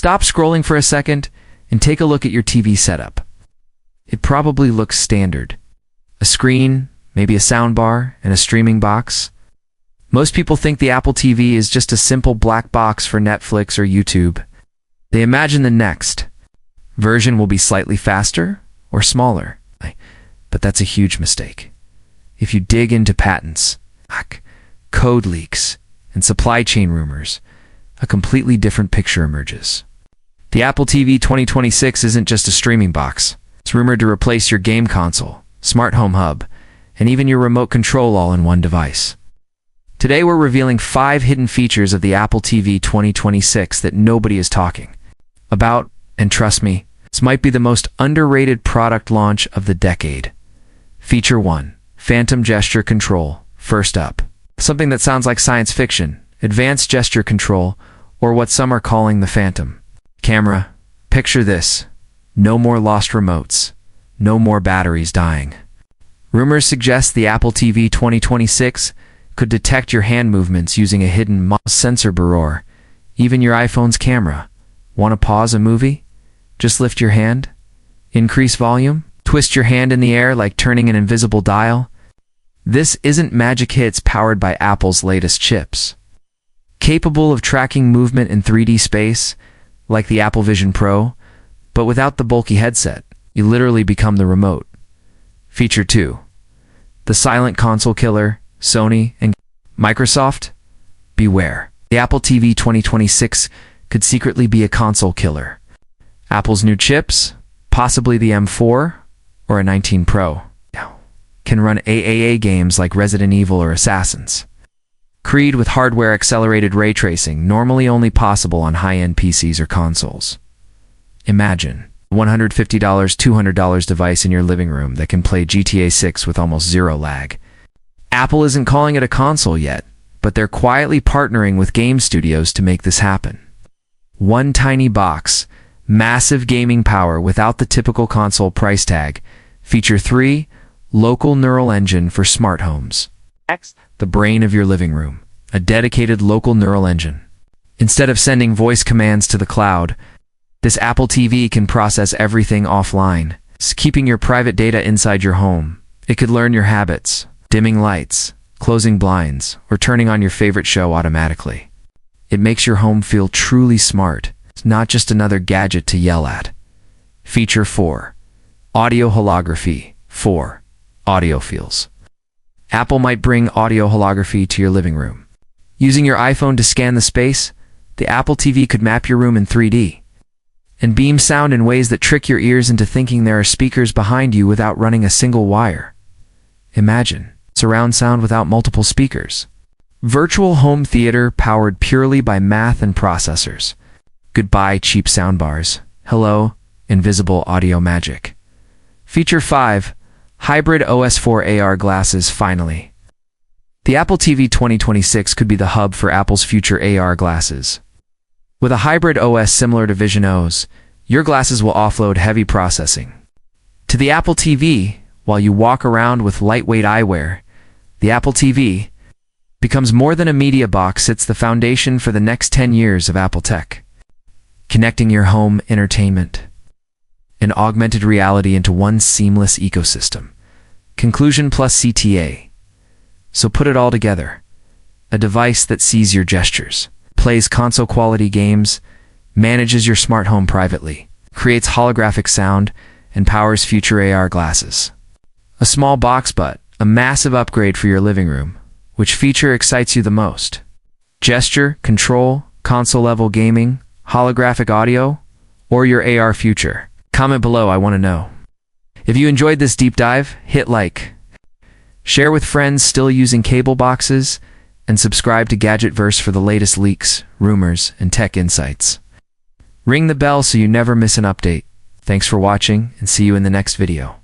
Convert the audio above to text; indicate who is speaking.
Speaker 1: Stop scrolling for a second and take a look at your TV setup. It probably looks standard. A screen, maybe a soundbar, and a streaming box. Most people think the Apple TV is just a simple black box for Netflix or YouTube. They imagine the next version will be slightly faster or smaller, but that's a huge mistake. If you dig into patents, code leaks, and supply chain rumors, a completely different picture emerges. The Apple TV 2026 isn't just a streaming box. It's rumored to replace your game console, smart home hub, and even your remote control all in one device. Today we're revealing 5 hidden features of the Apple TV 2026 that nobody is talking about, and trust me, this might be the most underrated product launch of the decade. Feature 1. Phantom Gesture Control. First up. Something that sounds like science fiction, advanced gesture control, or what some are calling the Phantom. Camera, picture this. No more lost remotes. No more batteries dying. Rumors suggest the Apple TV 2026 could detect your hand movements using a hidden mouse sensor burrow. Even your iPhone's camera. Want to pause a movie? Just lift your hand. Increase volume. Twist your hand in the air like turning an invisible dial. This isn't magic hits powered by Apple's latest chips. Capable of tracking movement in 3D space, like the Apple Vision Pro, but without the bulky headset, you literally become the remote. Feature 2. The silent console killer. Sony and Microsoft, beware. The Apple TV 2026 could secretly be a console killer. Apple's new chips, possibly the M4 or a 19 Pro, can run AAA games like Resident Evil or Assassins Creed with hardware-accelerated ray tracing, normally only possible on high-end PCs or consoles. Imagine a $150, $200 device in your living room that can play GTA 6 with almost zero lag. Apple isn't calling it a console yet, but they're quietly partnering with game studios to make this happen. One tiny box, massive gaming power without the typical console price tag. Feature 3, local neural engine for smart homes. Next, the brain of your living room, a dedicated local neural engine. Instead of sending voice commands to the cloud, this Apple TV can process everything offline, keeping your private data inside your home. It could learn your habits, dimming lights, closing blinds, or turning on your favorite show automatically. It makes your home feel truly smart. It's not just another gadget to yell at. Feature 4. Audio Holography. 4. Audiophiles. Apple might bring audio holography to your living room. Using your iPhone to scan the space, the Apple TV could map your room in 3D and beam sound in ways that trick your ears into thinking there are speakers behind you without running a single wire. Imagine surround sound without multiple speakers. Virtual home theater powered purely by math and processors. Goodbye, cheap soundbars. Hello, invisible audio magic. Feature 5. Hybrid OS 4 AR glasses. Finally, the Apple TV 2026 could be the hub for Apple's future AR glasses. With a hybrid OS similar to Vision O's, your glasses will offload heavy processing to the Apple TV while you walk around with lightweight eyewear. The Apple TV becomes more than a media box. It's the foundation for the next 10 years of Apple tech, connecting your home, entertainment, and augmented reality into one seamless ecosystem. Conclusion plus CTA. So put it all together. A device that sees your gestures, plays console-quality games, manages your smart home privately, creates holographic sound, and powers future AR glasses. A small box, but a massive upgrade for your living room. Which feature excites you the most? Gesture, control, console-level gaming, holographic audio, or your AR future? Comment below, I want to know. If you enjoyed this deep dive, hit like, share with friends still using cable boxes, and subscribe to GadgetVerse for the latest leaks, rumors, and tech insights. Ring the bell so you never miss an update. Thanks for watching, and see you in the next video.